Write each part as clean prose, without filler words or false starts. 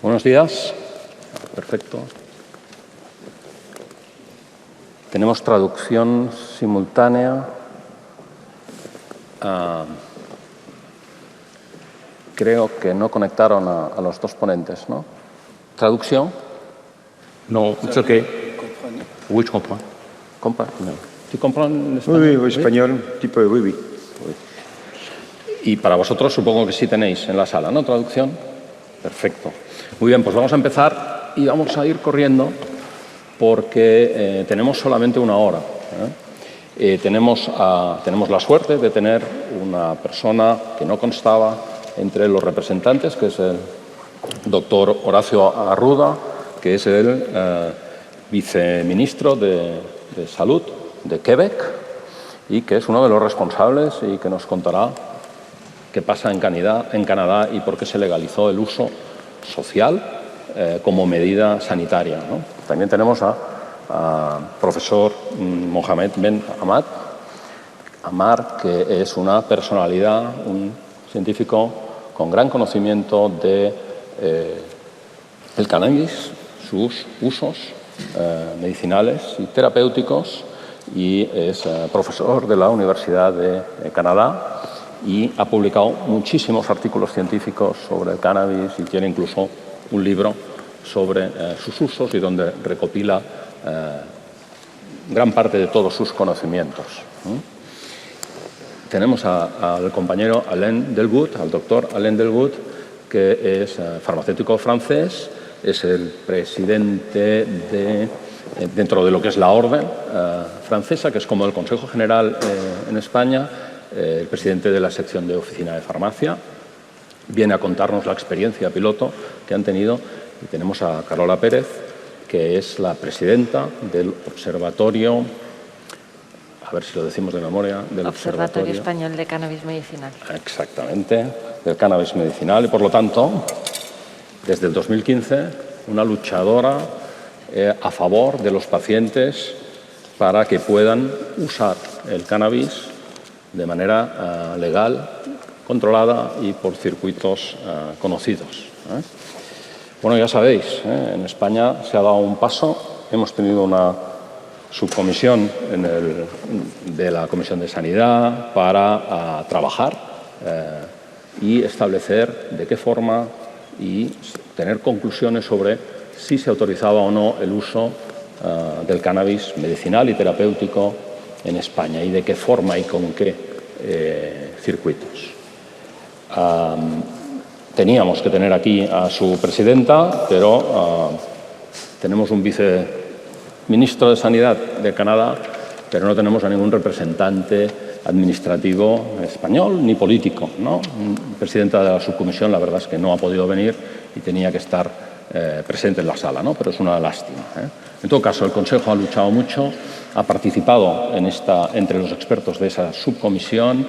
Buenos días. Perfecto. Tenemos traducción simultánea. Creo que no conectaron a los dos ponentes, ¿no? ¿Traducción? No, it's okay. Oui, je comprends. No. ¿Sí compran español? Oui, oui, español, tipo de oui. Y para vosotros supongo que sí tenéis en la sala, ¿no? Traducción. Perfecto. Muy bien, pues vamos a empezar y vamos a ir corriendo porque tenemos solamente una hora. Tenemos la suerte de tener una persona que no constaba entre los representantes, que es el doctor Horacio Arruda, que es el viceministro de Salud de Quebec y que es uno de los responsables y que nos contará qué pasa en Canadá y por qué se legalizó el uso social como medida sanitaria, ¿no? También tenemos a profesor Mohamed Ben Amar, que es una personalidad, un científico con gran conocimiento del cannabis, sus usos medicinales y terapéuticos, y es profesor de la Universidad de Canadá y ha publicado muchísimos artículos científicos sobre el cannabis y tiene incluso un libro sobre sus usos y donde recopila gran parte de todos sus conocimientos. Tenemos al compañero Alain Delgut, al doctor Alain Delgut, que es farmacéutico francés, es el presidente dentro de lo que es la orden francesa, que es como el Consejo General en España, el presidente de la sección de oficina de farmacia. Viene a contarnos la experiencia piloto que han tenido. Y tenemos a Carola Pérez, que es la presidenta del Observatorio, a ver si lo decimos de memoria, del Observatorio Español de Cannabis Medicinal. Exactamente, del cannabis medicinal y, por lo tanto, desde el 2015, una luchadora a favor de los pacientes para que puedan usar el cannabis de manera legal, controlada y por circuitos conocidos. Bueno, ya sabéis, en España se ha dado un paso. Hemos tenido una subcomisión de la Comisión de Sanidad para trabajar y establecer de qué forma y tener conclusiones sobre si se autorizaba o no el uso del cannabis medicinal y terapéutico en España y de qué forma y con qué circuitos. Teníamos que tener aquí a su presidenta, pero tenemos un viceministro de Sanidad de Canadá, pero no tenemos a ningún representante administrativo español ni político, ¿no? Presidenta de la subcomisión, la verdad es que no ha podido venir y tenía que estar presente en la sala, ¿no? Pero es una lástima. En todo caso, el Consejo ha luchado mucho, ha participado entre los expertos de esa subcomisión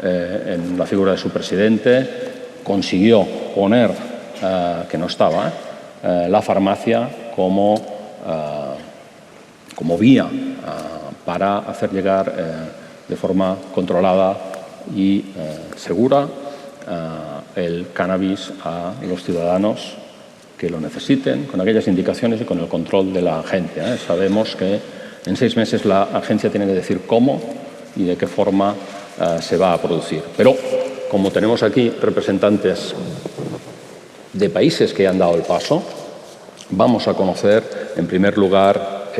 en la figura de su presidente. Consiguió poner, que no estaba, la farmacia como vía para hacer llegar de forma controlada y segura el cannabis a los ciudadanos que lo necesiten, con aquellas indicaciones y con el control de la agencia. Sabemos que en 6 meses la agencia tiene que decir cómo y de qué forma se va a producir. Pero como tenemos aquí representantes de países que han dado el paso, vamos a conocer en primer lugar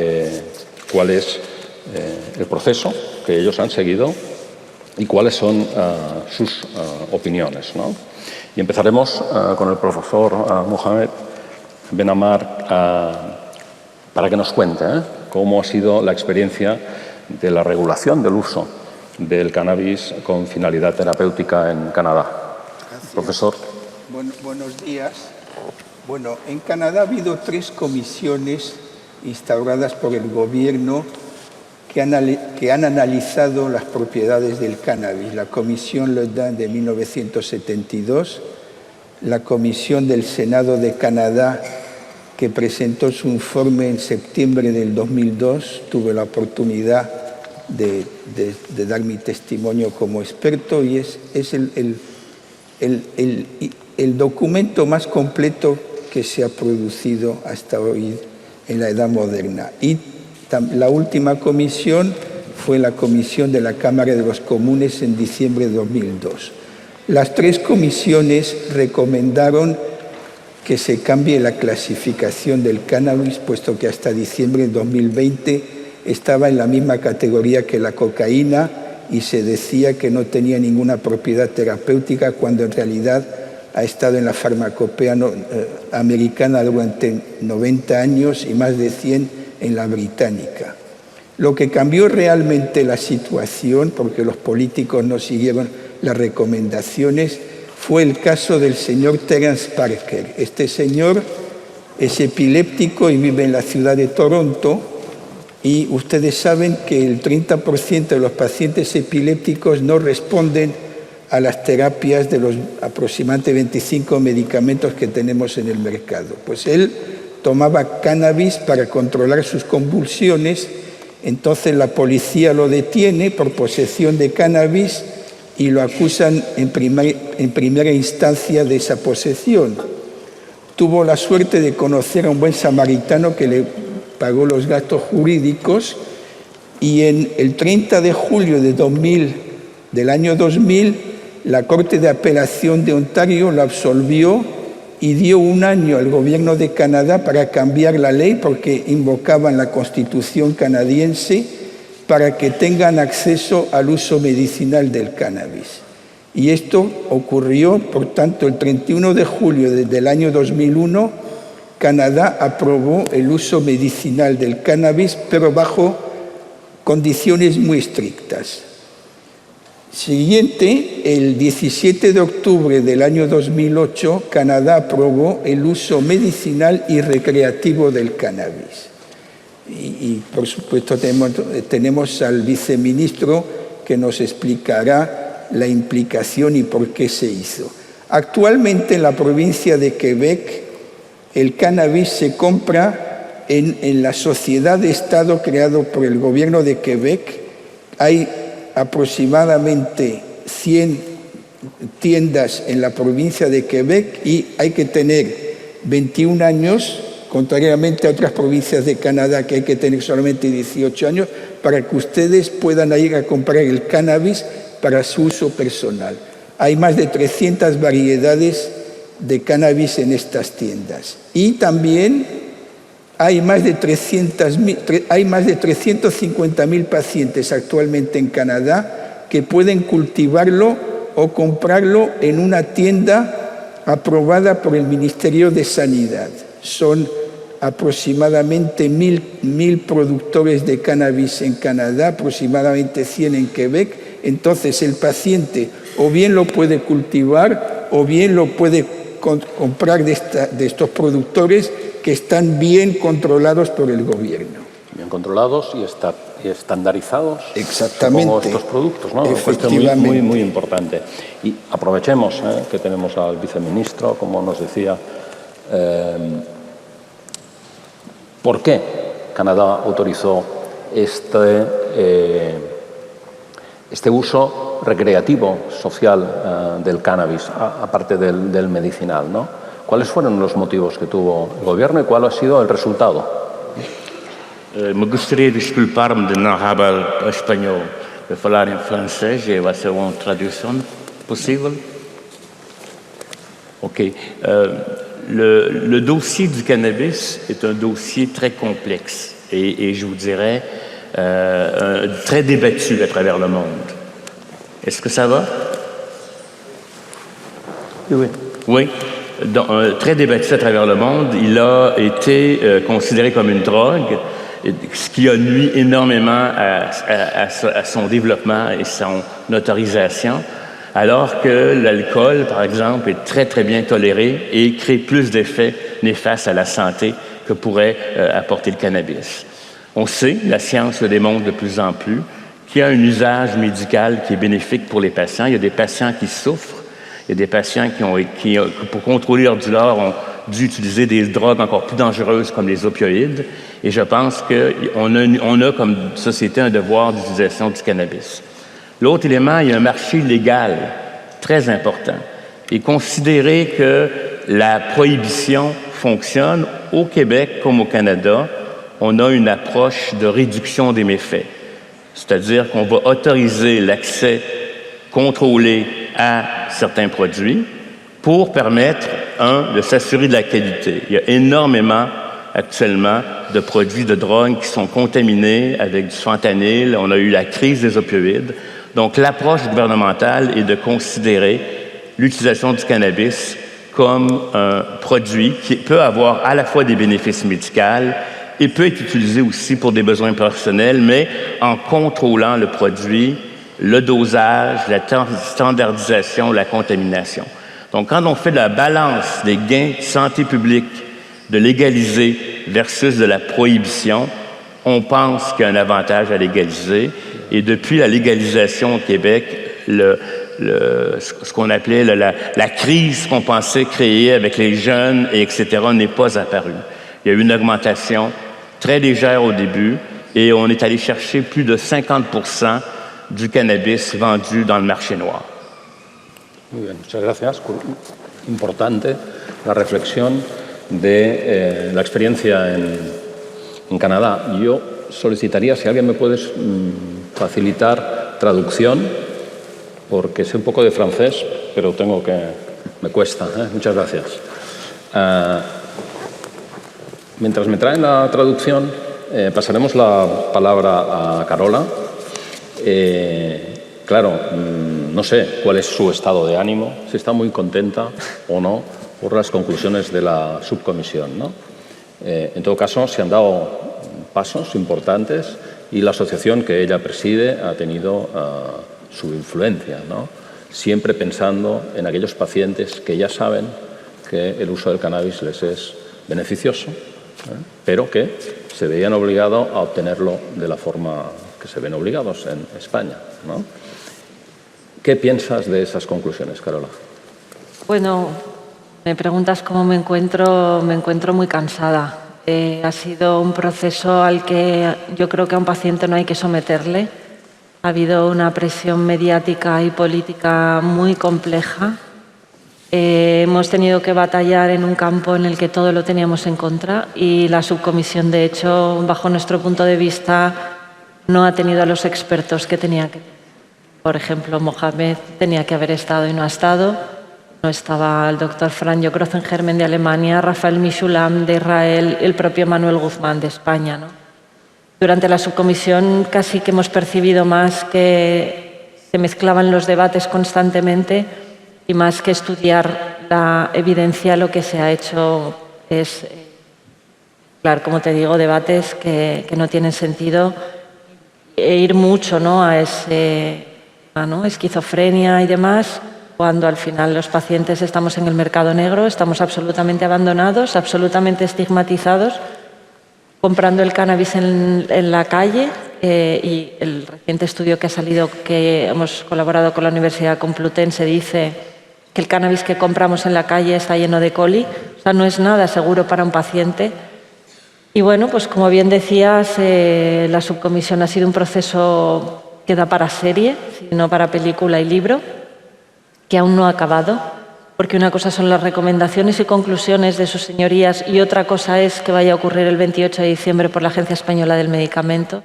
cuál es el proceso que ellos han seguido y cuáles son sus opiniones, ¿no? Y empezaremos con el profesor Mohamed Ben Amar para que nos cuente cómo ha sido la experiencia de la regulación del uso del cannabis con finalidad terapéutica en Canadá. Gracias. Profesor. Buenos días. Bueno, en Canadá ha habido 3 comisiones instauradas por el gobierno que han analizado las propiedades del cannabis. La Comisión Le Dain de 1972, la Comisión del Senado de Canadá, que presentó su informe en septiembre del 2002. Tuve la oportunidad de dar mi testimonio como experto y es el documento más completo que se ha producido hasta hoy en la Edad Moderna. Y la última comisión fue la comisión de la Cámara de los Comunes en diciembre de 2002. Las tres comisiones recomendaron que se cambie la clasificación del cannabis, puesto que hasta diciembre de 2020 estaba en la misma categoría que la cocaína y se decía que no tenía ninguna propiedad terapéutica, cuando en realidad ha estado en la farmacopea americana durante 90 años y más de 100 en la británica. Lo que cambió realmente la situación, porque los políticos no siguieron las recomendaciones, fue el caso del señor Terence Parker. Este señor es epiléptico y vive en la ciudad de Toronto, y ustedes saben que el 30% de los pacientes epilépticos no responden a las terapias de los aproximadamente 25 medicamentos que tenemos en el mercado. Pues él tomaba cannabis para controlar sus convulsiones. Entonces la policía lo detiene por posesión de cannabis y lo acusan en primera instancia de esa posesión. Tuvo la suerte de conocer a un buen samaritano que le pagó los gastos jurídicos, y en el 30 de julio del año 2000, la Corte de Apelación de Ontario lo absolvió y dio un año al gobierno de Canadá para cambiar la ley, porque invocaban la Constitución canadiense para que tengan acceso al uso medicinal del cannabis. Y esto ocurrió, por tanto, el 31 de julio del año 2001, Canadá aprobó el uso medicinal del cannabis, pero bajo condiciones muy estrictas. Siguiente, el 17 de octubre del año 2008, Canadá aprobó el uso medicinal y recreativo del cannabis. Y por supuesto tenemos al viceministro que nos explicará la implicación y por qué se hizo. Actualmente en la provincia de Quebec el cannabis se compra en la sociedad de Estado creado por el gobierno de Quebec. Hay aproximadamente 100 tiendas en la provincia de Quebec y hay que tener 21 años, contrariamente a otras provincias de Canadá que hay que tener solamente 18 años, para que ustedes puedan ir a comprar el cannabis para su uso personal. Hay más de 300 variedades de cannabis en estas tiendas. Y también hay más de 350.000 pacientes actualmente en Canadá que pueden cultivarlo o comprarlo en una tienda aprobada por el Ministerio de Sanidad. Son aproximadamente 1.000 productores de cannabis en Canadá, aproximadamente 100 en Quebec. Entonces el paciente o bien lo puede cultivar o bien lo puede comprar de estos productores que están bien controlados por el gobierno. Bien controlados y estandarizados. Exactamente. Como estos productos, ¿no? Efectivamente. Muy, muy importante. Y aprovechemos que tenemos al viceministro, como nos decía, ¿por qué Canadá autorizó este uso recreativo, social del cannabis, aparte del medicinal, ¿no? ¿Cuáles fueron los motivos que tuvo el gobierno y cuál ha sido el resultado? Me gustaría disculparme de no hablar español, de hablar en francés y va a ser una traducción posible. Ok. Le dossier du cannabis est un dossier très complexe et je vous dirais très débattu à travers le monde. Est-ce que ça va? Oui. Oui. Donc, très débattu à travers le monde. Il a été considéré comme une drogue, ce qui a nui énormément à son développement et son autorisation, alors que l'alcool, par exemple, est très, très bien toléré et crée plus d'effets néfastes à la santé que pourrait apporter le cannabis. On sait, la science le démontre de plus en plus, qu'il y a un usage médical qui est bénéfique pour les patients. Il y a des patients qui souffrent. Il y a des patients qui pour contrôler leur douleur, ont dû utiliser des drogues encore plus dangereuses comme les opioïdes. Et je pense qu'on a comme société un devoir d'utilisation du cannabis. L'autre élément, il y a un marché légal très important. Et considérer que la prohibition fonctionne, au Québec comme au Canada, on a une approche de réduction des méfaits. C'est-à-dire qu'on va autoriser l'accès contrôlé à certains produits pour permettre, de s'assurer de la qualité. Il y a énormément, actuellement, de produits de drogue qui sont contaminés avec du fentanyl. On a eu la crise des opioïdes. Donc, l'approche gouvernementale est de considérer l'utilisation du cannabis comme un produit qui peut avoir à la fois des bénéfices médicaux et peut être utilisé aussi pour des besoins personnels, mais en contrôlant le produit, le dosage, la standardisation, la contamination. Donc, quand on fait la balance des gains de santé publique de légaliser versus de la prohibition, on pense qu'il y a un avantage à légaliser. Et depuis la légalisation au Québec, ce qu'on appelait la crise qu'on pensait créer avec les jeunes, etc., n'est pas apparue. Il y a eu une augmentation très légère au début et on est allé chercher plus de 50% du cannabis vendu dans le marché noir. Muy bien, muchas gracias. Importante la reflexión de la experiencia en Canadá. Yo solicitaría, si alguien me puede facilitar traducción, porque sé un poco de francés, pero me cuesta. Muchas gracias. Mientras me traen la traducción, pasaremos la palabra a Carola. Claro, no sé cuál es su estado de ánimo, si está muy contenta o no por las conclusiones de la subcomisión, ¿no? En todo caso, se han dado pasos importantes y la asociación que ella preside ha tenido su influencia, ¿no? Siempre pensando en aquellos pacientes que ya saben que el uso del cannabis les es beneficioso, pero que se veían obligados a obtenerlo de la forma que se ven obligados en España, ¿no? ¿Qué piensas de esas conclusiones, Carola? Bueno, me preguntas cómo me encuentro muy cansada. Ha sido un proceso al que yo creo que a un paciente no hay que someterle. Ha habido una presión mediática y política muy compleja. Hemos tenido que batallar en un campo en el que todo lo teníamos en contra y la subcomisión, de hecho, bajo nuestro punto de vista, no ha tenido a los expertos que tenía que tener. Por ejemplo, Mohamed tenía que haber estado y no ha estado. No estaba el doctor Franjo Grothengermen de Alemania, Rafael Mishulam de Israel, el propio Manuel Guzmán de España, ¿no? Durante la subcomisión casi que hemos percibido más que se mezclaban los debates constantemente y más que estudiar la evidencia, lo que se ha hecho es, claro, como te digo, debates que no tienen sentido e ir mucho, ¿no?, a ese, ¿no?, esquizofrenia y demás, cuando al final los pacientes estamos en el mercado negro, estamos absolutamente abandonados, absolutamente estigmatizados, comprando el cannabis en la calle y el reciente estudio que ha salido, que hemos colaborado con la Universidad Complutense, dice que el cannabis que compramos en la calle está lleno de coli, o sea, no es nada seguro para un paciente. Y bueno, pues como bien decías, la subcomisión ha sido un proceso que da para serie, no para película y libro, que aún no ha acabado, porque una cosa son las recomendaciones y conclusiones de sus señorías y otra cosa es que vaya a ocurrir el 28 de diciembre por la Agencia Española del Medicamento.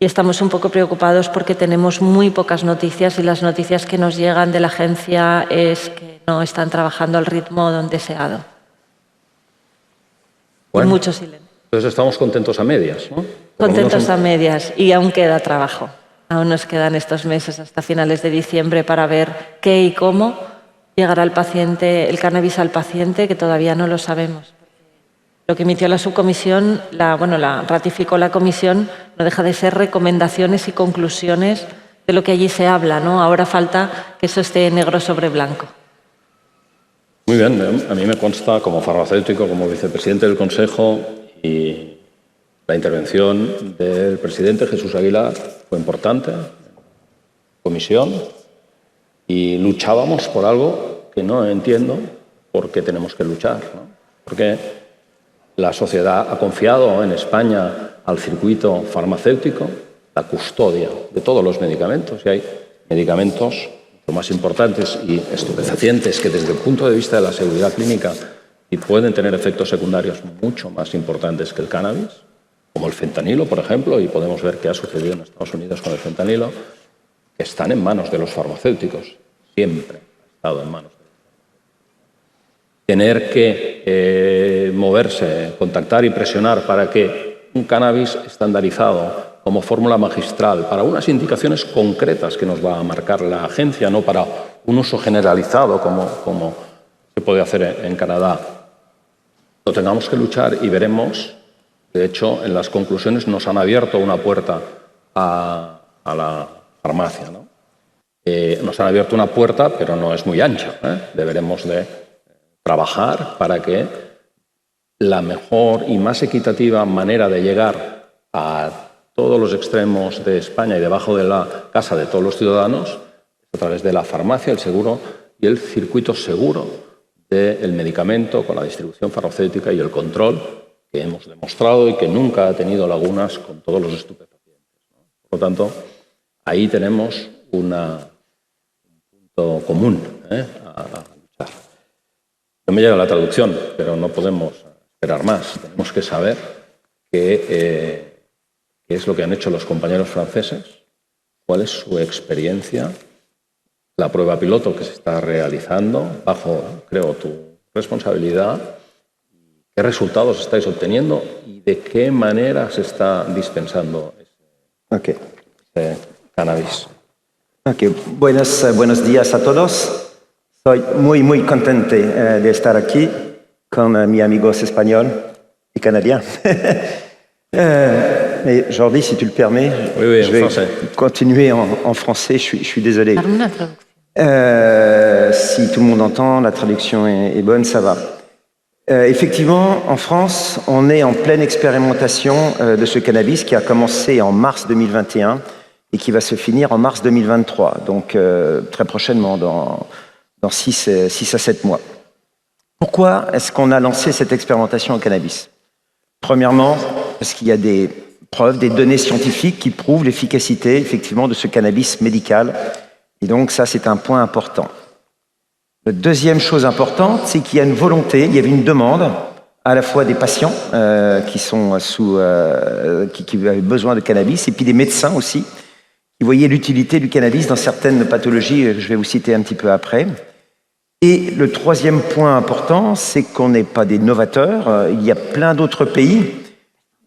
Y estamos un poco preocupados porque tenemos muy pocas noticias y las noticias que nos llegan de la agencia es que no están trabajando al ritmo deseado. Bueno, y mucho silencio. Entonces estamos contentos a medias, ¿no? Contentos a medias y aún queda trabajo. Aún nos quedan estos meses hasta finales de diciembre para ver qué y cómo llegará el cannabis al paciente, que todavía no lo sabemos. Lo que emitió la subcomisión, la ratificó la comisión, no deja de ser recomendaciones y conclusiones de lo que allí se habla, ¿no? Ahora falta que eso esté negro sobre blanco. Muy bien, a mí me consta como farmacéutico, como vicepresidente del Consejo, y la intervención del presidente Jesús Aguilar fue importante, comisión, y luchábamos por algo que no entiendo por qué tenemos que luchar, ¿no? Porque la sociedad ha confiado en España al circuito farmacéutico la custodia de todos los medicamentos, y hay medicamentos lo más importantes y estupefacientes que desde el punto de vista de la seguridad clínica y pueden tener efectos secundarios mucho más importantes que el cannabis, como el fentanilo, por ejemplo, y podemos ver qué ha sucedido en Estados Unidos con el fentanilo, que están en manos de los farmacéuticos, siempre ha estado en manos de los farmacéuticos. Tener que moverse, contactar y presionar para que un cannabis estandarizado como fórmula magistral para unas indicaciones concretas que nos va a marcar la agencia, no para un uso generalizado como se puede hacer en Canadá, lo tengamos que luchar y veremos. De hecho, en las conclusiones nos han abierto una puerta a la farmacia, ¿no? Nos han abierto una puerta, pero no es muy ancha, ¿eh? Deberemos de trabajar para que la mejor y más equitativa manera de llegar a todos los extremos de España y debajo de la casa de todos los ciudadanos es a través de la farmacia, el seguro y el circuito seguro del medicamento con la distribución farmacéutica y el control que hemos demostrado y que nunca ha tenido lagunas con todos los estupefacientes, ¿no? Por lo tanto, ahí tenemos un punto común a luchar. No me llega la traducción, pero no podemos esperar más. Tenemos que saber qué es lo que han hecho los compañeros franceses, cuál es su experiencia, la prueba piloto que se está realizando bajo, creo, tu responsabilidad, qué resultados estáis obteniendo y de qué manera se está dispensando ese cannabis. Okay. Buenos días a todos. Soy muy contente de estar aquí con mis amigos españoles et canadiens. Mais Jordi, si tu le permets, oui, je vais continuer en français. Je suis désolé. Si tout le monde entend, la traduction est bonne, ça va. Effectivement, en France, on est en pleine expérimentation de ce cannabis qui a commencé en mars 2021 et qui va se finir en mars 2023, donc très prochainement, dans 6 à 7 mois. Pourquoi est-ce qu'on a lancé cette expérimentation en cannabis? Premièrement, parce qu'il y a des preuves, des données scientifiques qui prouvent l'efficacité, effectivement, de ce cannabis médical. Et donc, ça, c'est un point important. La deuxième chose importante, c'est qu'il y a une volonté, il y avait une demande, à la fois des patients qui avaient besoin de cannabis, et puis des médecins aussi, qui voyaient l'utilité du cannabis dans certaines pathologies, je vais vous citer un petit peu après. Et le troisième point important, c'est qu'on n'est pas des novateurs. Il y a plein d'autres pays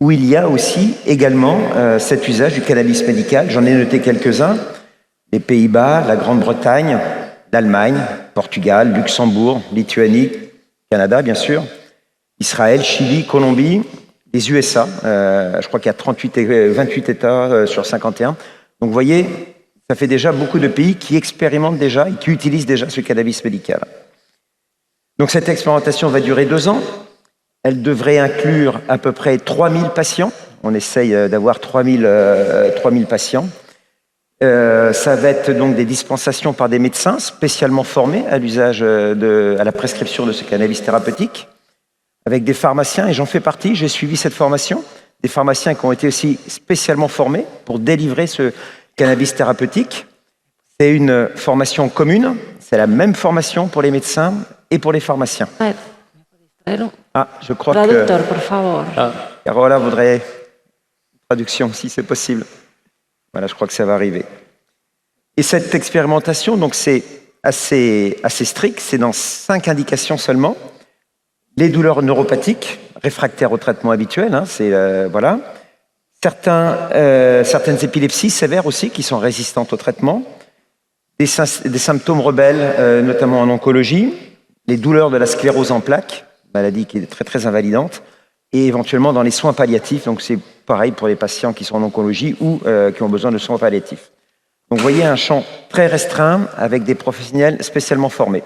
où il y a aussi également cet usage du cannabis médical. J'en ai noté quelques-uns. Les Pays-Bas, la Grande-Bretagne, l'Allemagne, Portugal, Luxembourg, Lituanie, Canada, bien sûr, Israël, Chili, Colombie, les USA. Je crois qu'il y a 28 États sur 51. Donc, vous voyez, ça fait déjà beaucoup de pays qui expérimentent déjà et qui utilisent déjà ce cannabis médical. Donc cette expérimentation va durer 2 ans. Elle devrait inclure à peu près 3000 patients. On essaye d'avoir 3000 patients. Ça va être donc des dispensations par des médecins spécialement formés à l'usage à la prescription de ce cannabis thérapeutique, avec des pharmaciens, et j'en fais partie, j'ai suivi cette formation, des pharmaciens qui ont été aussi spécialement formés pour délivrer ce cannabis thérapeutique. C'est une formation commune, c'est la même formation pour les médecins et pour les pharmaciens. Ah, je crois Traducteur, por favor. Carola voudrait une traduction, si c'est possible. Voilà, je crois que ça va arriver. Et cette expérimentation, donc c'est assez strict, c'est dans 5 indications seulement. Les douleurs neuropathiques, réfractaires au traitement habituel, hein, voilà. Certaines épilepsies sévères aussi qui sont résistantes au traitement, des symptômes rebelles, notamment en oncologie, les douleurs de la sclérose en plaques, maladie qui est très très invalidante, et éventuellement dans les soins palliatifs, donc c'est pareil pour les patients qui sont en oncologie ou qui ont besoin de soins palliatifs. Donc vous voyez un champ très restreint avec des professionnels spécialement formés.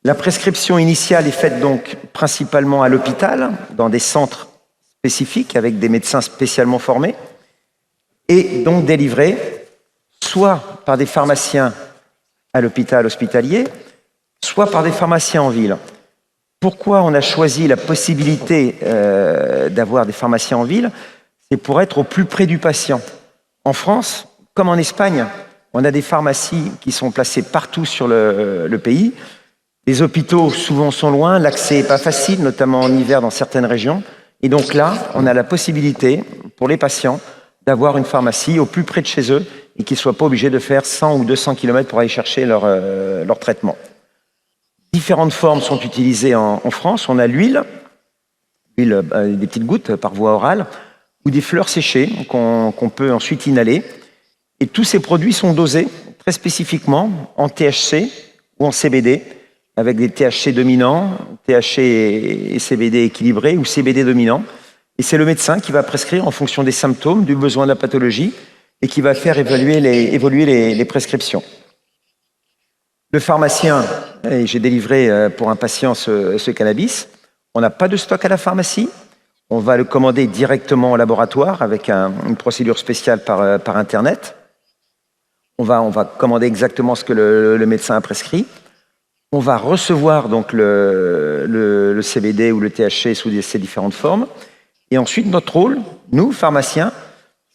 La prescription initiale est faite donc principalement à l'hôpital, dans des centres spécifiques avec des médecins spécialement formés, et donc délivrée soit par des pharmaciens à l'hôpital hospitalier, soit par des pharmaciens en ville. Pourquoi on a choisi la possibilité d'avoir des pharmaciens en ville? C'est pour être au plus près du patient. En France, comme en Espagne, on a des pharmacies qui sont placées partout sur le pays. Les hôpitaux souvent sont loin, l'accès n'est pas facile, notamment en hiver dans certaines régions. Et donc là, on a la possibilité pour les patients d'avoir une pharmacie au plus près de chez eux et qu'ils ne soient pas obligés de faire 100 ou 200 km pour aller chercher leur traitement. Différentes formes sont utilisées en France. On a l'huile, des petites gouttes par voie orale, ou des fleurs séchées qu'on peut ensuite inhaler. Et tous ces produits sont dosés très spécifiquement en THC ou en CBD, avec des THC dominants, THC et CBD équilibrés ou CBD dominants. Et c'est le médecin qui va prescrire en fonction des symptômes, du besoin de la pathologie, et qui va faire évoluer les prescriptions. Le pharmacien, et j'ai délivré pour un patient ce cannabis, on n'a pas de stock à la pharmacie, on va le commander directement au laboratoire avec une procédure spéciale par Internet. On va commander exactement ce que le médecin a prescrit. On va recevoir donc le CBD ou le THC sous ses différentes formes. Et ensuite, notre rôle, nous, pharmaciens,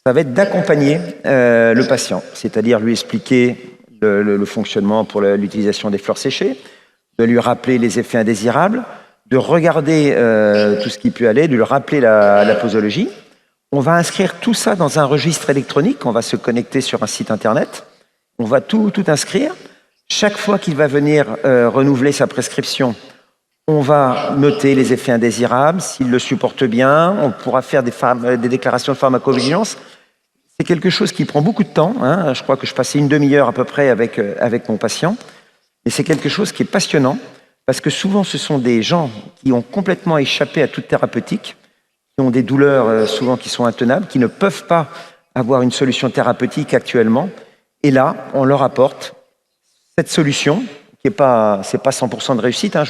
ça va être d'accompagner le patient, c'est-à-dire lui expliquer le fonctionnement pour l'utilisation des fleurs séchées, de lui rappeler les effets indésirables, de regarder tout ce qui peut aller, de lui rappeler la posologie. On va inscrire tout ça dans un registre électronique, on va se connecter sur un site internet, on va tout inscrire. Chaque fois qu'il va venir renouveler sa prescription, on va noter les effets indésirables, s'il le supporte bien, on pourra faire des déclarations de pharmacovigilance. C'est quelque chose qui prend beaucoup de temps, hein. Je crois que je passais une demi-heure à peu près avec mon patient. Et c'est quelque chose qui est passionnant, parce que souvent ce sont des gens qui ont complètement échappé à toute thérapeutique, qui ont des douleurs souvent qui sont intenables, qui ne peuvent pas avoir une solution thérapeutique actuellement. Et là, on leur apporte cette solution, qui n'est pas 100% de réussite, hein,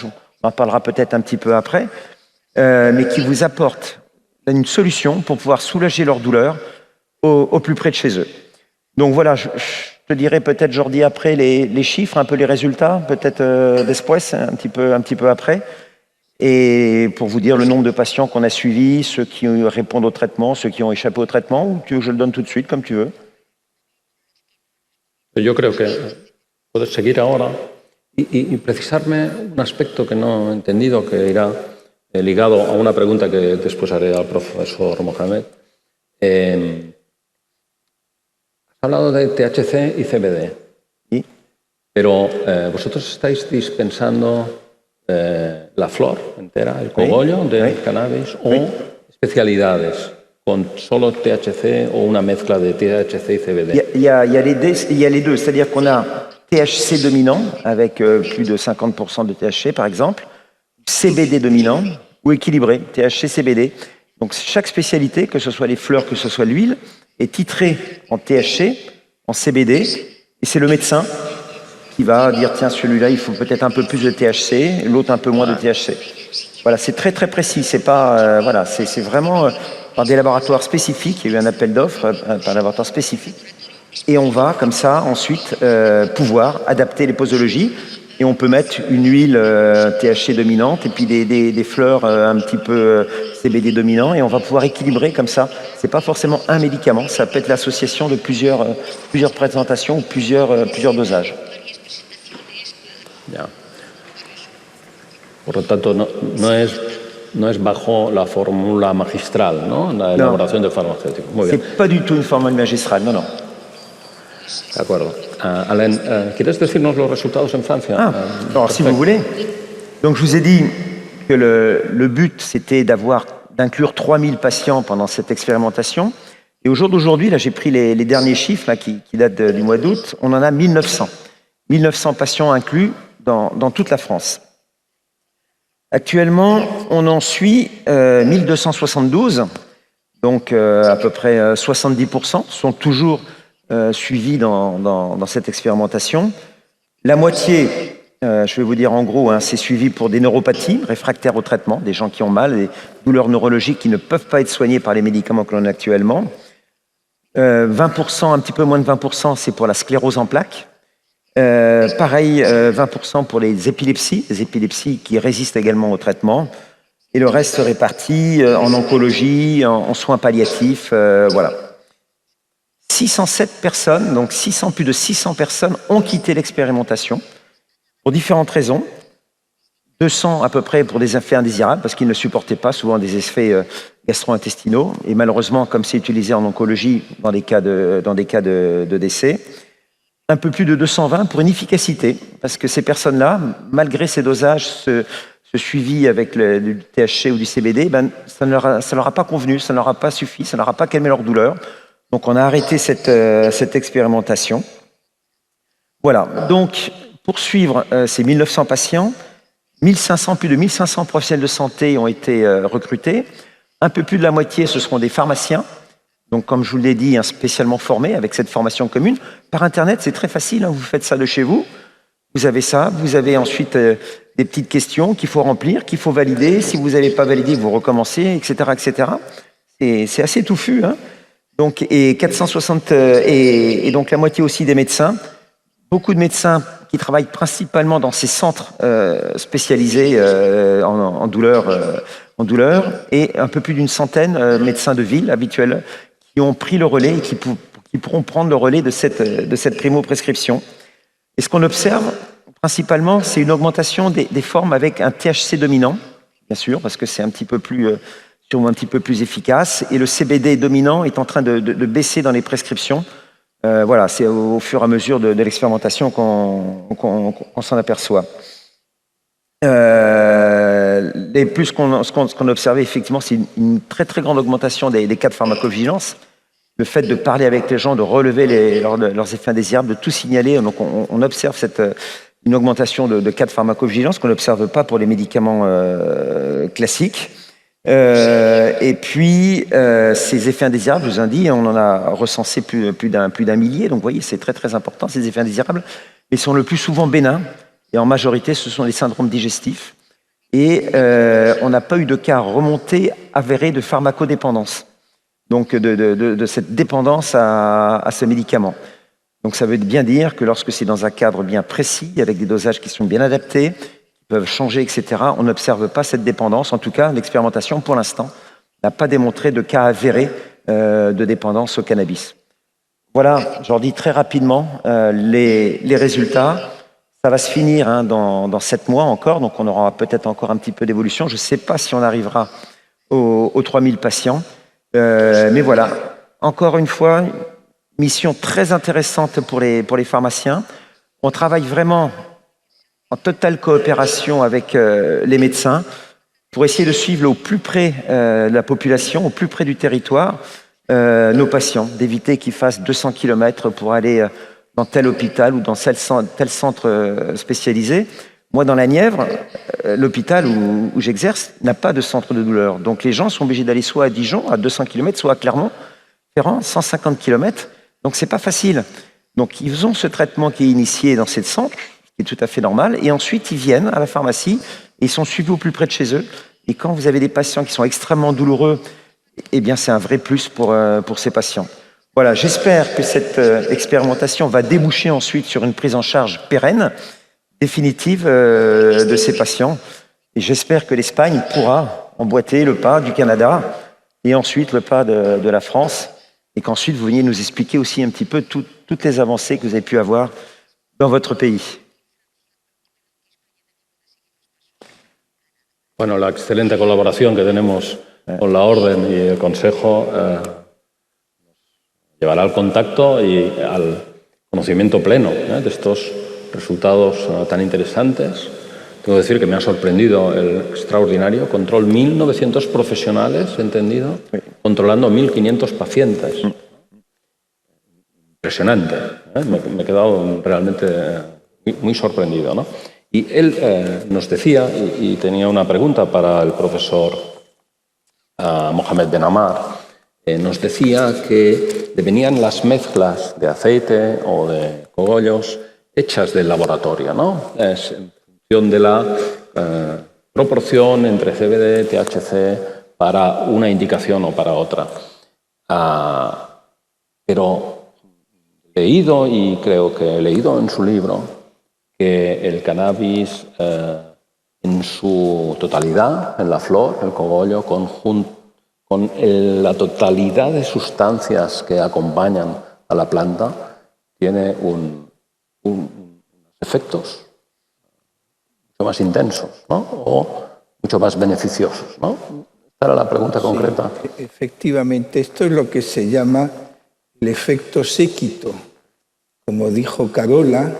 on en parlera peut-être un petit peu après, mais qui vous apporte une solution pour pouvoir soulager leur douleur au plus près de chez eux. Donc voilà, je te dirai peut-être, Jordi, après les chiffres, un peu les résultats, peut-être d'Espoès, un petit peu après, et pour vous dire le nombre de patients qu'on a suivis, ceux qui répondent au traitement, ceux qui ont échappé au traitement, ou tu veux que je le donne tout de suite, comme tu veux. Yo creo que puedes seguir ahora y precisarme un aspecto que no he entendido, que irá ligado a una pregunta que después haré al profesor Mohamed. Has hablado de THC y CBD, ¿Sí? pero vosotros estáis dispensando la flor entera, el cogollo del cannabis, o especialidades con solo THC o una mezcla de THC y CBD. Il y a les deux, c'est-à-dire qu'on a THC dominant avec plus de 50% de THC par exemple, CBD dominant ou équilibré, THC-CBD. Donc chaque spécialité, que ce soit les fleurs, que ce soit l'huile, est titrée en THC, en CBD, et c'est le médecin qui va dire tiens, celui-là il faut peut-être un peu plus de THC, l'autre un peu moins de THC. Voilà, c'est très très précis, c'est pas voilà, c'est vraiment par des laboratoires spécifiques. Il y a eu un appel d'offres par un laboratoire spécifique, et on va comme ça ensuite pouvoir adapter les posologies. Et on peut mettre une huile THC dominante et puis des fleurs un petit peu CBD dominant, et on va pouvoir équilibrer comme ça. C'est pas forcément un médicament, ça peut être l'association de plusieurs présentations ou plusieurs dosages. Ya. Por lo tanto, no es bajo la fórmula magistral, ¿no? La elaboración de farmacéuticos. Muy bien. C'est pas du tout une formule magistrale, non. De acuerdo. Alain, ¿quieres decirnos los resultados en Francia? Alors, si vous voulez. Donc, je vous ai dit que le but, c'était d'inclure 3000 patients pendant cette expérimentation. Et au jour d'aujourd'hui, là, j'ai pris les derniers chiffres là, qui datent du mois d'août. On en a 1900. 1900 patients inclus dans toute la France. Actuellement, on en suit 1272. Donc, à peu près 70% sont toujours suivis dans cette expérimentation. La moitié, je vais vous dire en gros, hein, c'est suivi pour des neuropathies réfractaires au traitement, des gens qui ont mal, des douleurs neurologiques qui ne peuvent pas être soignées par les médicaments que l'on a actuellement. 20%, un petit peu moins de 20%, c'est pour la sclérose en plaques. Pareil, 20% pour les épilepsies qui résistent également au traitement. Et le reste se répartit en oncologie, en soins palliatifs, voilà. 607 personnes, donc plus de 600 personnes ont quitté l'expérimentation pour différentes raisons. 200 à peu près pour des effets indésirables, parce qu'ils ne supportaient pas souvent des effets gastro-intestinaux. Et malheureusement, comme c'est utilisé en oncologie dans des cas de décès, un peu plus de 220 pour une efficacité, parce que ces personnes-là, malgré ces dosages, ce suivi avec du THC ou du CBD, ça ne leur a pas convenu, ça ne leur a pas suffi, ça ne leur a pas calmé leur douleur. Donc on a arrêté cette expérimentation. Voilà, donc pour suivre ces 1900 patients, plus de 1500 professionnels de santé ont été recrutés. Un peu plus de la moitié, ce seront des pharmaciens. Donc, comme je vous l'ai dit, spécialement formés avec cette formation commune. Par Internet, c'est très facile, vous faites ça de chez vous. Vous avez ça, vous avez ensuite des petites questions qu'il faut remplir, qu'il faut valider. Si vous n'avez pas validé, vous recommencez, etc., etc. C'est assez touffu. Donc, et 460 et donc la moitié aussi des médecins. Beaucoup de médecins qui travaillent principalement dans ces centres spécialisés en douleur, et un peu plus d'une centaine médecins de ville habituels qui ont pris le relais et qui pourront prendre le relais de cette primo-prescription. Et ce qu'on observe principalement, c'est une augmentation des formes avec un THC dominant, bien sûr, parce que c'est un petit peu plus efficace, et le CBD dominant est en train de baisser dans les prescriptions. Voilà, c'est au fur et à mesure de l'expérimentation qu'on s'en aperçoit. Ce qu'on a observé, effectivement, c'est une très très grande augmentation des cas de pharmacovigilance. Le fait de parler avec les gens, de relever leurs effets indésirables, de tout signaler. Donc on observe une augmentation de cas de pharmacovigilance qu'on n'observe pas pour les médicaments classiques. Et puis, ces effets indésirables, je vous ai dit, on en a recensé plus d'un millier. Donc, vous voyez, c'est très, très important, ces effets indésirables. Ils sont le plus souvent bénins. Et en majorité, ce sont les syndromes digestifs. Et on n'a pas eu de cas remontés avérés de pharmacodépendance. Donc, de cette dépendance à ce médicament. Donc, ça veut bien dire que lorsque c'est dans un cadre bien précis, avec des dosages qui sont bien adaptés, peuvent changer, etc. On n'observe pas cette dépendance. En tout cas, l'expérimentation, pour l'instant, n'a pas démontré de cas avérés de dépendance au cannabis. Voilà, je leur dis très rapidement les résultats. Ça va se finir dans 7 mois encore, donc on aura peut-être encore un petit peu d'évolution. Je ne sais pas si on arrivera aux 3000 patients. Mais voilà, encore une fois, mission très intéressante pour les pharmaciens. On travaille vraiment en totale coopération avec les médecins pour essayer de suivre au plus près de la population, au plus près du territoire, nos patients, d'éviter qu'ils fassent 200 km pour aller dans tel hôpital ou dans tel centre spécialisé. Moi, dans la Nièvre, l'hôpital où j'exerce n'a pas de centre de douleur. Donc les gens sont obligés d'aller soit à Dijon, à 200 km, soit à Clermont-Ferrand, 150 km. Donc c'est pas facile. Donc ils ont ce traitement qui est initié dans ces centres, qui est tout à fait normal, et ensuite ils viennent à la pharmacie et ils sont suivis au plus près de chez eux. Et quand vous avez des patients qui sont extrêmement douloureux, eh bien c'est un vrai plus pour ces patients. Voilà, j'espère que cette expérimentation va déboucher ensuite sur une prise en charge pérenne, définitive de ces patients. Et j'espère que l'Espagne pourra emboîter le pas du Canada et ensuite le pas de la France, et qu'ensuite vous veniez nous expliquer aussi un petit peu toutes les avancées que vous avez pu avoir dans votre pays. Bueno, la excelente colaboración que tenemos con la Orden y el Consejo llevará al contacto y al conocimiento pleno de estos resultados tan interesantes. Tengo que decir que me ha sorprendido el extraordinario control. 1.900 profesionales, entendido, controlando 1.500 pacientes. Impresionante. Me he quedado realmente muy sorprendido, ¿no? Y él nos decía, y tenía una pregunta para el profesor Mohamed Benamar, nos decía que venían las mezclas de aceite o de cogollos hechas del laboratorio, ¿no? Es en función de la proporción entre CBD, THC para una indicación o para otra. Pero he leído, y creo que he leído en su libro, que el cannabis en su totalidad, en la flor, el cogollo, con la totalidad de sustancias que acompañan a la planta, tiene unos efectos más intensos, ¿no? O mucho más beneficiosos, ¿no? Esta era la pregunta concreta. Sí, efectivamente, esto es lo que se llama el efecto séquito. Como dijo Carola,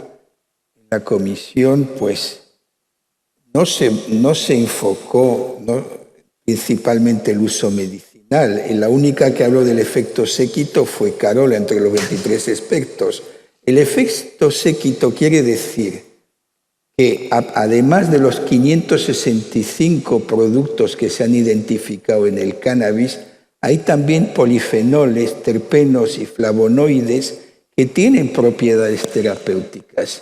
en la comisión pues no se enfocó principalmente el uso medicinal. La única que habló del efecto séquito fue Carola entre los 23 expertos. El efecto séquito quiere decir que además de los 565 productos que se han identificado en el cannabis, hay también polifenoles, terpenos y flavonoides que tienen propiedades terapéuticas.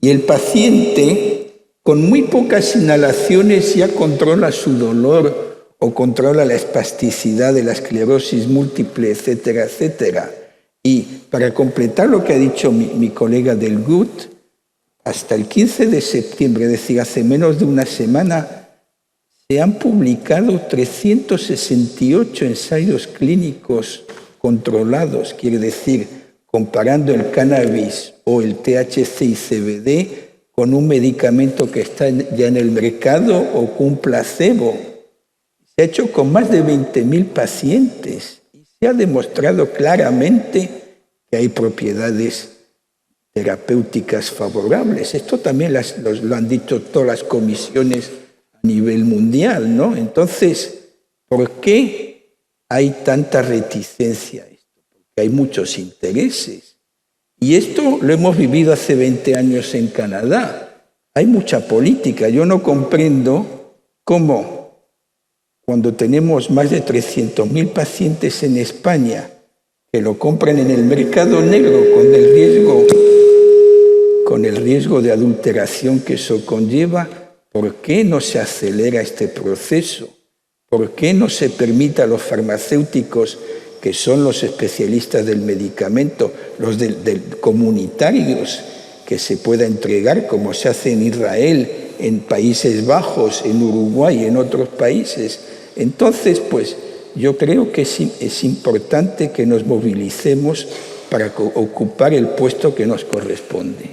Y el paciente, con muy pocas inhalaciones, ya controla su dolor o controla la espasticidad de la esclerosis múltiple, etcétera, etcétera. Y para completar lo que ha dicho mi colega del GUT, hasta el 15 de septiembre, es decir, hace menos de una semana, se han publicado 368 ensayos clínicos controlados, quiere decir, comparando el cannabis o el THC y CBD con un medicamento que está ya en el mercado o con un placebo. Se ha hecho con más de 20.000 pacientes y se ha demostrado claramente que hay propiedades terapéuticas favorables. Esto también lo han dicho todas las comisiones a nivel mundial, ¿no? Entonces, ¿por qué hay tanta reticencia a esto? Porque hay muchos intereses. Y esto lo hemos vivido hace 20 años en Canadá. Hay mucha política. Yo no comprendo cómo, cuando tenemos más de 300.000 pacientes en España que lo compran en el mercado negro con el riesgo de adulteración que eso conlleva, ¿por qué no se acelera este proceso? ¿Por qué no se permite a los farmacéuticos, que son los especialistas del medicamento, los comunitarios, que se pueda entregar como se hace en Israel, en Países Bajos, en Uruguay, en otros países? Entonces, pues yo creo que es importante que nos movilicemos para ocupar el puesto que nos corresponde.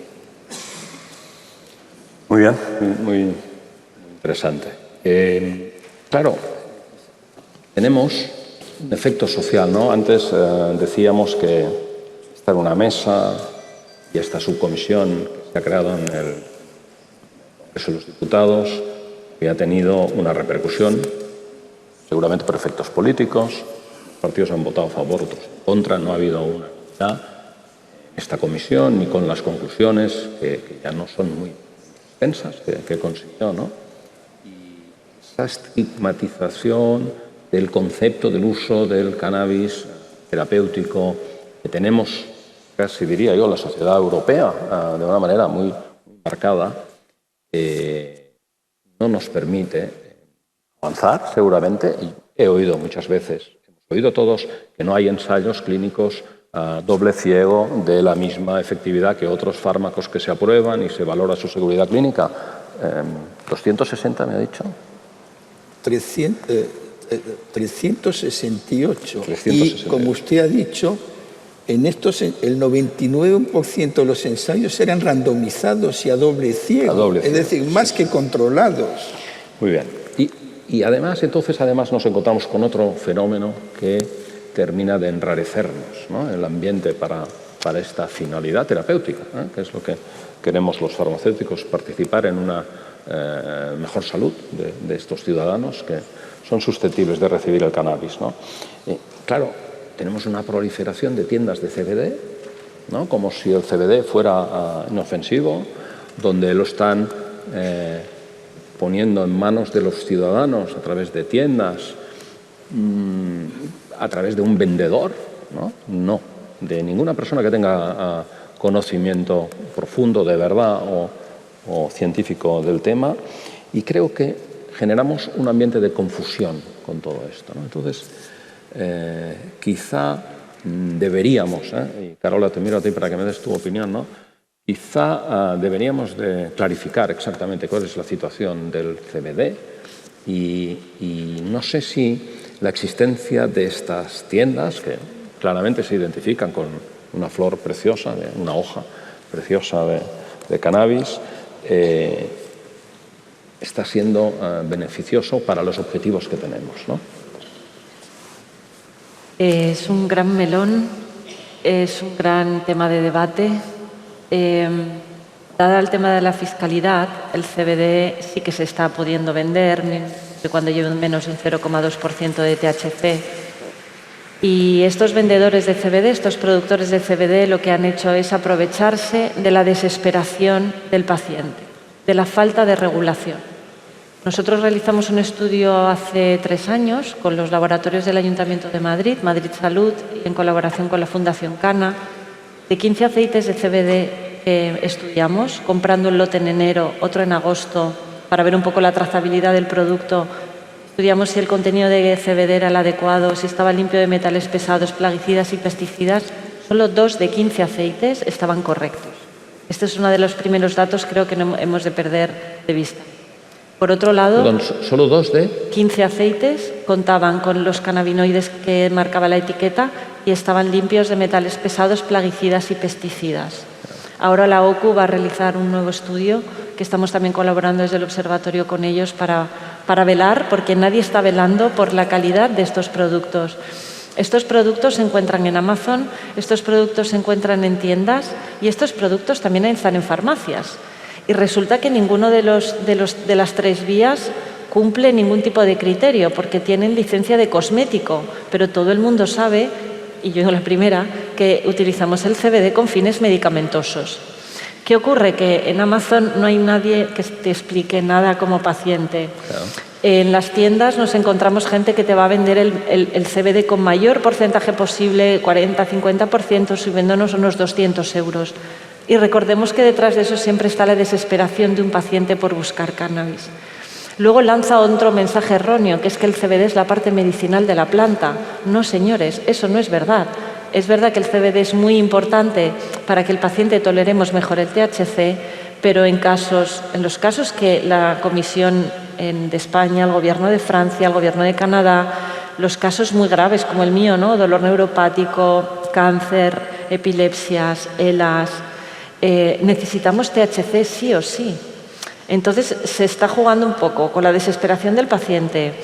Muy bien. Muy interesante. Claro, tenemos un efecto social, ¿no? Antes decíamos que está en una mesa y esta subcomisión que se ha creado en el Congreso de los Diputados que ha tenido una repercusión, seguramente por efectos políticos. Los partidos han votado a favor, otros en contra. No ha habido una unidad en esta comisión ni con las conclusiones que ya no son muy extensas que consiguió, ¿no? Y esa estigmatización del concepto del uso del cannabis terapéutico que tenemos, casi diría yo, la sociedad europea de una manera muy marcada, no nos permite avanzar, seguramente. He oído muchas veces, hemos oído todos, que no hay ensayos clínicos doble ciego de la misma efectividad que otros fármacos que se aprueban y se valora su seguridad clínica. 260, me ha dicho. 368. Y como usted ha dicho, en estos el 99% de los ensayos eran randomizados y a doble ciego. Es decir, más que controlados. Muy bien. Y además, además nos encontramos con otro fenómeno que termina de enrarecernos, ¿no? El ambiente para esta finalidad terapéutica, que es lo que queremos los farmacéuticos, participar en una mejor salud de estos ciudadanos que son susceptibles de recibir el cannabis, ¿no? Claro, tenemos una proliferación de tiendas de CBD, ¿no? Como si el CBD fuera inofensivo, donde lo están poniendo en manos de los ciudadanos a través de tiendas, a través de un vendedor, no de ninguna persona que tenga conocimiento profundo de verdad o científico del tema, y creo que generamos un ambiente de confusión con todo esto, ¿no? Entonces, quizá deberíamos, y Carola, te miro a ti para que me des tu opinión, ¿no? Quizá deberíamos de clarificar exactamente cuál es la situación del CBD y no sé si la existencia de estas tiendas, que claramente se identifican con una flor preciosa, una hoja preciosa de cannabis, está siendo beneficioso para los objetivos que tenemos, ¿no? Es un gran melón, es un gran tema de debate. Dada el tema de la fiscalidad, el CBD sí que se está pudiendo vender cuando lleve menos de un 0,2% de THC. Y estos vendedores de CBD, estos productores de CBD, lo que han hecho es aprovecharse de la desesperación del paciente, de la falta de regulación. Nosotros realizamos un estudio hace 3 años con los laboratorios del Ayuntamiento de Madrid, Madrid Salud, y en colaboración con la Fundación Cana, de 15 aceites de CBD que estudiamos, comprando un lote en enero, otro en agosto, para ver un poco la trazabilidad del producto. Estudiamos si el contenido de CBD era el adecuado, si estaba limpio de metales pesados, plaguicidas y pesticidas. Solo 2 de 15 aceites estaban correctos. Este es uno de los primeros datos, creo que no hemos de perder de vista. Por otro lado, Perdón, ¿solo 2 de? 15 aceites contaban con los cannabinoides que marcaba la etiqueta y estaban limpios de metales pesados, plaguicidas y pesticidas. Ahora la OCU va a realizar un nuevo estudio que estamos también colaborando desde el observatorio con ellos para velar, porque nadie está velando por la calidad de estos productos. Estos productos se encuentran en Amazon, estos productos se encuentran en tiendas y estos productos también están en farmacias. Y resulta que ninguno de las 3 vías cumple ningún tipo de criterio porque tienen licencia de cosmético, pero todo el mundo sabe, y yo la primera, que utilizamos el CBD con fines medicamentosos. ¿Qué ocurre? Que en Amazon no hay nadie que te explique nada como paciente. Claro. En las tiendas nos encontramos gente que te va a vender el CBD con mayor porcentaje posible, 40-50%, subiéndonos unos 200 euros. Y recordemos que detrás de eso siempre está la desesperación de un paciente por buscar cannabis. Luego lanza otro mensaje erróneo, que es que el CBD es la parte medicinal de la planta. No, señores, eso no es verdad. Es verdad que el CBD es muy importante para que el paciente toleremos mejor el THC, pero en los casos que la Comisión de España, el Gobierno de Francia, el Gobierno de Canadá, los casos muy graves como el mío, ¿no? Dolor neuropático, cáncer, epilepsias, ELAs, necesitamos THC sí o sí. Entonces se está jugando un poco con la desesperación del paciente,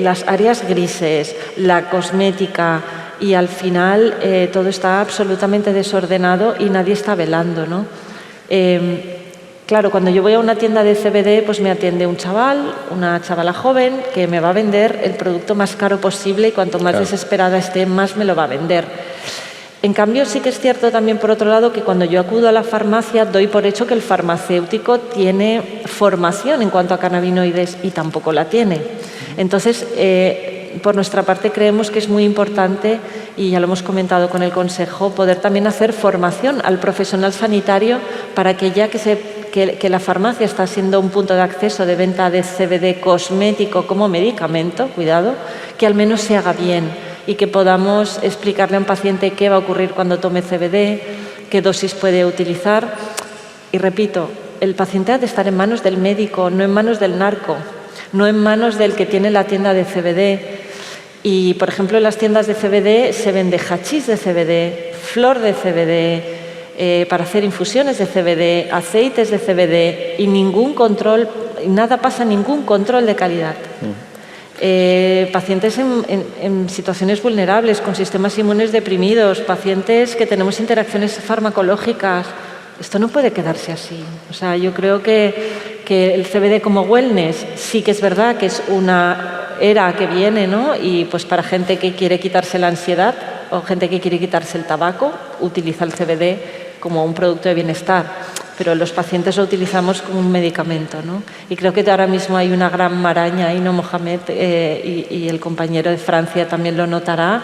las áreas grises, la cosmética, y al final todo está absolutamente desordenado y nadie está velando, ¿no? Claro, cuando yo voy a una tienda de CBD, pues me atiende un chaval, una chavala joven, que me va a vender el producto más caro posible y cuanto más desesperada esté, más me lo va a vender. En cambio, sí que es cierto también, por otro lado, que cuando yo acudo a la farmacia, doy por hecho que el farmacéutico tiene formación en cuanto a cannabinoides y tampoco la tiene. Entonces, por nuestra parte, creemos que es muy importante, y ya lo hemos comentado con el Consejo, poder también hacer formación al profesional sanitario para que ya que la farmacia está siendo un punto de acceso de venta de CBD cosmético como medicamento, cuidado, que al menos se haga bien y que podamos explicarle a un paciente qué va a ocurrir cuando tome CBD, qué dosis puede utilizar. Y repito, el paciente ha de estar en manos del médico, no en manos del narco, no en manos del que tiene la tienda de CBD. Y, por ejemplo, en las tiendas de CBD se vende hachís de CBD, flor de CBD, para hacer infusiones de CBD, aceites de CBD y ningún control, nada pasa, ningún control de calidad. Pacientes en situaciones vulnerables, con sistemas inmunes deprimidos, pacientes que tenemos interacciones farmacológicas. Esto no puede quedarse así. O sea, yo creo que el CBD como wellness sí que es verdad que es una era que viene, ¿no? Y pues para gente que quiere quitarse la ansiedad o gente que quiere quitarse el tabaco, utiliza el CBD como un producto de bienestar. Pero los pacientes lo utilizamos como un medicamento, ¿no? Y creo que ahora mismo hay una gran maraña ahí, ¿no, Mohamed? Y el compañero de Francia también lo notará,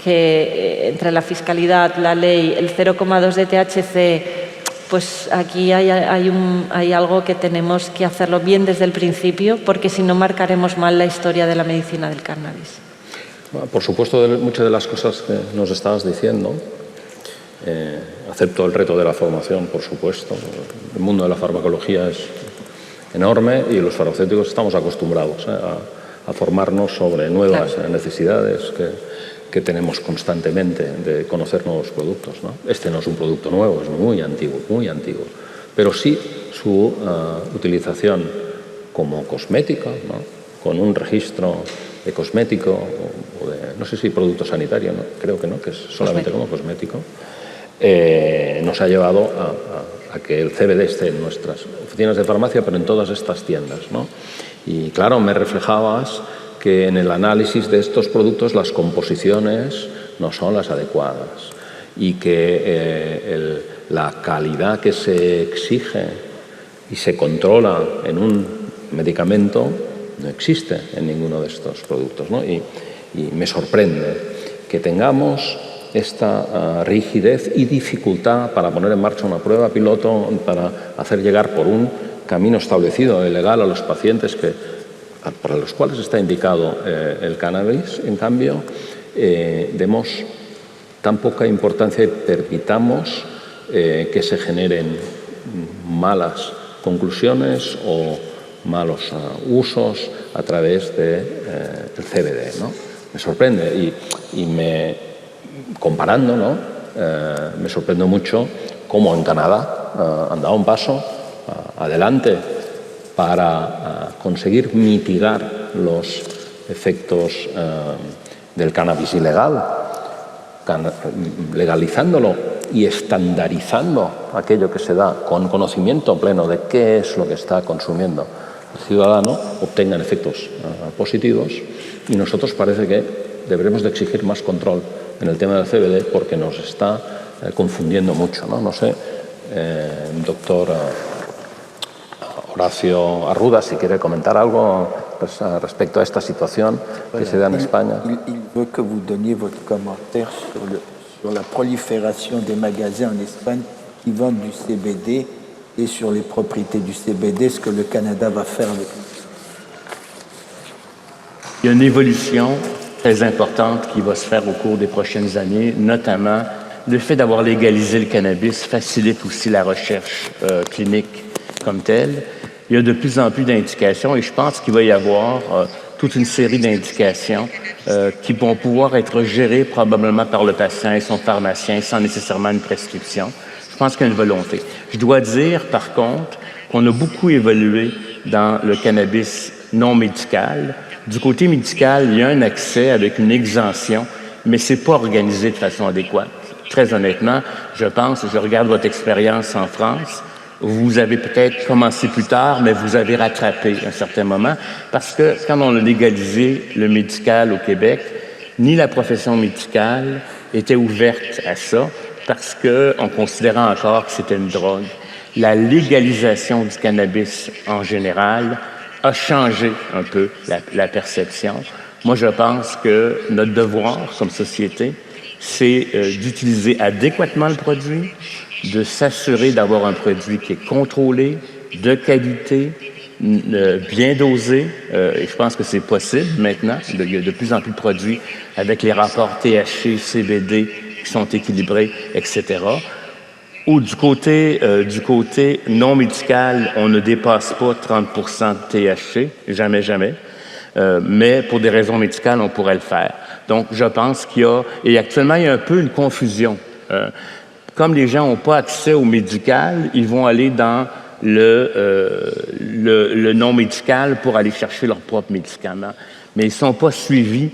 que entre la fiscalidad, la ley, el 0,2 de THC, pues aquí hay algo que tenemos que hacerlo bien desde el principio, porque si no marcaremos mal la historia de la medicina del cannabis. Por supuesto, muchas de las cosas que nos estabas diciendo, acepto el reto de la formación, por supuesto. El mundo de la farmacología es enorme y los farmacéuticos estamos acostumbrados a formarnos sobre nuevas necesidades que tenemos constantemente de conocer nuevos productos, ¿no? Este no es un producto nuevo, es muy antiguo, pero sí su utilización como cosmético, ¿no? Con un registro de cosmético o de, no sé si producto sanitario, ¿no? Creo que no, que es solamente como cosmético, nos ha llevado a que el CBD esté en nuestras oficinas de farmacia, pero en todas estas tiendas, ¿no? Y claro, me reflejabas que en el análisis de estos productos las composiciones no son las adecuadas y que la calidad que se exige y se controla en un medicamento no existe en ninguno de estos productos, ¿no? Y me sorprende que tengamos esta rigidez y dificultad para poner en marcha una prueba piloto, para hacer llegar por un camino establecido y legal a los pacientes para los cuales está indicado el cannabis. En cambio, demos tan poca importancia y permitamos que se generen malas conclusiones o malos usos a través del CBD, ¿no? Me sorprende y comparando, ¿no? Me sorprende mucho cómo en Canadá han dado un paso adelante para conseguir mitigar los efectos del cannabis ilegal, legalizándolo y estandarizando aquello que se da con conocimiento pleno de qué es lo que está consumiendo el ciudadano, obtengan efectos positivos, y nosotros parece que deberemos de exigir más control en el tema del CBD porque nos está confundiendo mucho, ¿no? No sé, doctor Horacio Arruda, si quiere comentar algo respecto a esta situación que se da en España. Il veut que vous donniez votre commentaire sur la prolifération des magasins en Espagne qui vendent du CBD et sur les propriétés du CBD, ce que le Canada va faire avec nous. Il y a une évolution très importante qui va se faire au cours des prochaines années, notamment le fait d'avoir légalisé le cannabis facilite aussi la recherche clinique comme telle. Il y a de plus en plus d'indications et je pense qu'il va y avoir toute une série d'indications qui vont pouvoir être gérées probablement par le patient et son pharmacien sans nécessairement une prescription. Je pense qu'il y a une volonté. Je dois dire, par contre, qu'on a beaucoup évolué dans le cannabis non médical. Du côté médical, il y a un accès avec une exemption, mais ce n'est pas organisé de façon adéquate. Très honnêtement, je regarde votre expérience en France, vous avez peut-être commencé plus tard, mais vous avez rattrapé un certain moment, parce que quand on a légalisé le médical au Québec, ni la profession médicale était ouverte à ça, parce qu'on considérait encore que c'était une drogue. La légalisation du cannabis en général a changé un peu la perception. Moi, je pense que notre devoir comme société, c'est d'utiliser adéquatement le produit, de s'assurer d'avoir un produit qui est contrôlé, de qualité, bien dosé. Et je pense que c'est possible maintenant. Il y a de plus en plus de produits avec les rapports THC, CBD qui sont équilibrés, etc. Ou du côté non médical, on ne dépasse pas 30% de THC, jamais, jamais. Mais pour des raisons médicales, on pourrait le faire. Donc, je pense qu'il y a... Et actuellement, il y a un peu une confusion. Comme les gens n'ont pas accès au médical, ils vont aller dans le non médical pour aller chercher leurs propres médicaments. Mais ils ne sont pas suivis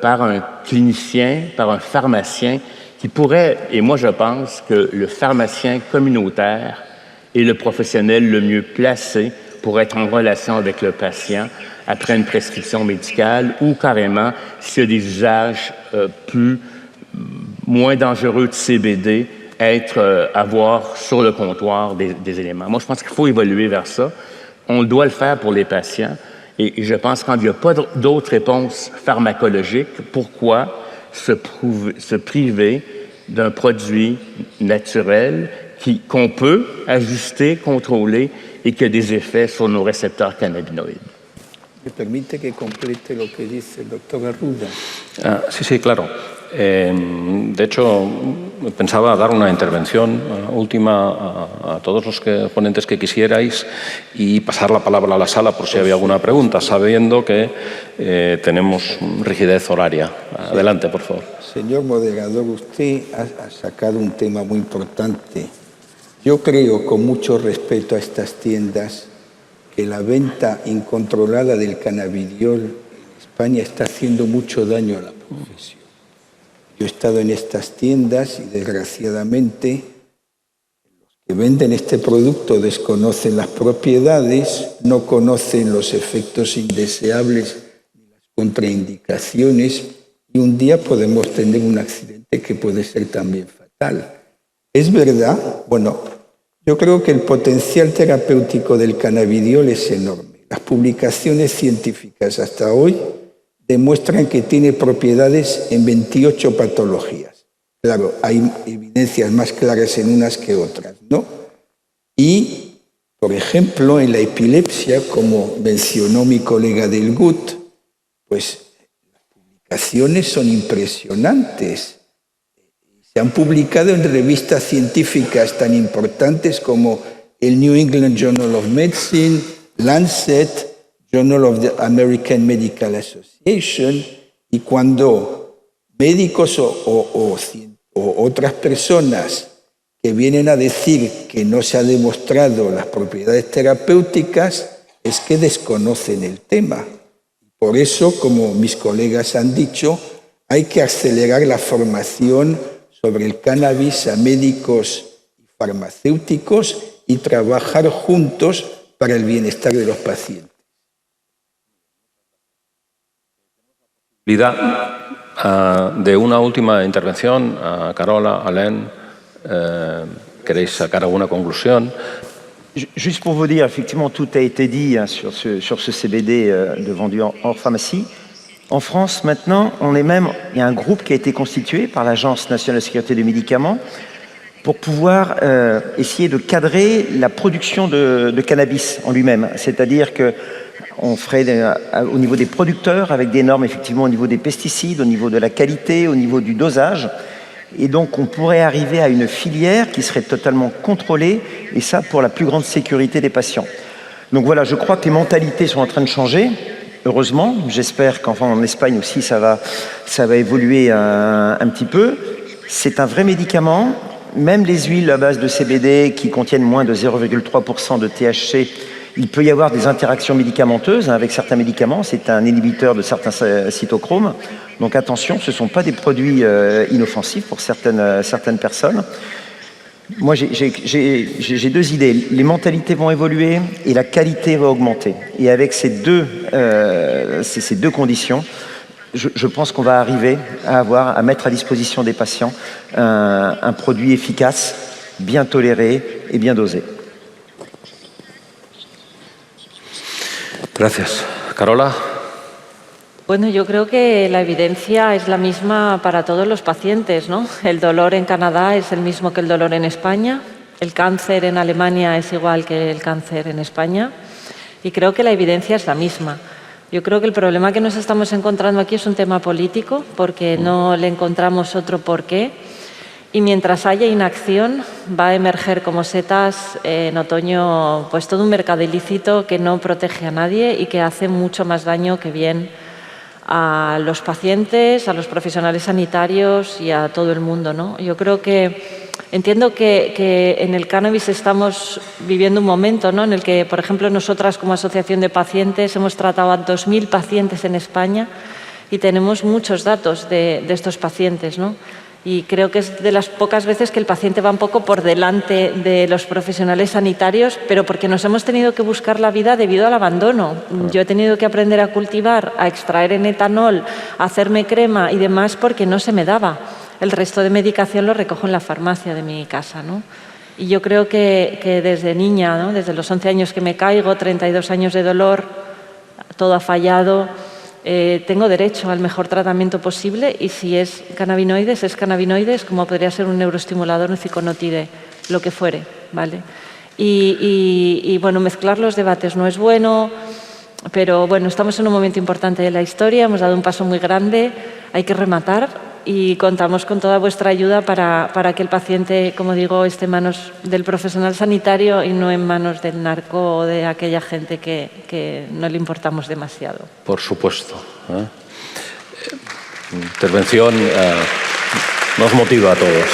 par un clinicien, par un pharmacien qui pourrait, et moi je pense que le pharmacien communautaire est le professionnel le mieux placé pour être en relation avec le patient après une prescription médicale ou carrément s'il y a des usages moins dangereux de CBD, avoir sur le comptoir des éléments. Moi, je pense qu'il faut évoluer vers ça. On doit le faire pour les patients. Et je pense qu'il n'y a pas d'autres réponses pharmacologiques, pourquoi se priver d'un produit naturel qu'on peut ajuster, contrôler et qui a des effets sur nos récepteurs cannabinoïdes. ¿Me permite que complete lo que dice el doctor Arruda? Sí, claro. De hecho, pensaba dar una intervención última a todos los ponentes que quisierais y pasar la palabra a la sala por si había alguna pregunta, sabiendo que tenemos rigidez horaria. Adelante, por favor. Señor moderador, usted ha sacado un tema muy importante. Yo creo, con mucho respeto a estas tiendas, que la venta incontrolada del cannabidiol en España está haciendo mucho daño a la profesión. Yo he estado en estas tiendas y desgraciadamente los que venden este producto desconocen las propiedades, no conocen los efectos indeseables ni las contraindicaciones y un día podemos tener un accidente que puede ser también fatal. Es verdad, bueno, yo creo que el potencial terapéutico del cannabidiol es enorme. Las publicaciones científicas hasta hoy demuestran que tiene propiedades en 28 patologías. Claro, hay evidencias más claras en unas que otras, ¿no? Y, por ejemplo, en la epilepsia, como mencionó mi colega del GUT, pues las publicaciones son impresionantes. Se han publicado en revistas científicas tan importantes como el New England Journal of Medicine, Lancet, Journal of the American Medical Association, y cuando médicos o otras personas que vienen a decir que no se han demostrado las propiedades terapéuticas, es que desconocen el tema. Por eso, como mis colegas han dicho, hay que acelerar la formación sobre el cannabis a médicos y farmacéuticos y trabajar juntos para el bienestar de los pacientes. De una última intervención, Carola, Alain, ¿queréis sacar alguna conclusión? Juste pour vous dire, effectivement, tout a été dit sur ce CBD vendu hors pharmacie. En France, maintenant, il y a un groupe qui a été constitué par l'Agence nationale de sécurité des médicaments pour pouvoir essayer de cadrer la production de cannabis en lui-même. C'est-à-dire qu'on ferait au niveau des producteurs avec des normes effectivement au niveau des pesticides, au niveau de la qualité, au niveau du dosage. Et donc on pourrait arriver à une filière qui serait totalement contrôlée, et ça pour la plus grande sécurité des patients. Donc voilà, je crois que les mentalités sont en train de changer. Heureusement, j'espère qu'en Espagne aussi ça va évoluer un petit peu. C'est un vrai médicament. Même les huiles à base de CBD qui contiennent moins de 0,3% de THC, il peut y avoir des interactions médicamenteuses avec certains médicaments. C'est un inhibiteur de certains cytochromes. Donc attention, ce ne sont pas des produits inoffensifs pour certaines personnes. Moi, j'ai deux idées. Les mentalités vont évoluer et la qualité va augmenter. Et avec ces deux conditions, je pense qu'on va arriver à mettre à disposition des patients un produit efficace, bien toléré et bien dosé. Gracias. Carola. Bueno, yo creo que la evidencia es la misma para todos los pacientes, ¿no? El dolor en Canadá es el mismo que el dolor en España, el cáncer en Alemania es igual que el cáncer en España y creo que la evidencia es la misma. Yo creo que el problema que nos estamos encontrando aquí es un tema político porque no le encontramos otro porqué y mientras haya inacción va a emerger como setas en otoño pues todo un mercado ilícito que no protege a nadie y que hace mucho más daño que bien a los pacientes, a los profesionales sanitarios y a todo el mundo, ¿no? Yo creo que entiendo que en el cannabis estamos viviendo un momento, ¿no?, en el que, por ejemplo, nosotras como asociación de pacientes hemos tratado a 2.000 pacientes en España y tenemos muchos datos de estos pacientes, ¿no? Y creo que es de las pocas veces que el paciente va un poco por delante de los profesionales sanitarios, pero porque nos hemos tenido que buscar la vida debido al abandono. Yo he tenido que aprender a cultivar, a extraer en etanol, a hacerme crema y demás porque no se me daba. El resto de medicación lo recojo en la farmacia de mi casa, ¿no? Y yo creo que desde niña, ¿no?, desde los 11 años que me caigo, 32 años de dolor, todo ha fallado. Tengo derecho al mejor tratamiento posible y si es cannabinoides, como podría ser un neuroestimulador, un ciconotide, lo que fuere, ¿vale? Y bueno, mezclar los debates no es bueno, pero bueno, estamos en un momento importante de la historia, hemos dado un paso muy grande, hay que rematar y contamos con toda vuestra ayuda para que el paciente, como digo, esté en manos del profesional sanitario y no en manos del narco o de aquella gente que no le importamos demasiado. Por supuesto. Intervención nos motiva a todos.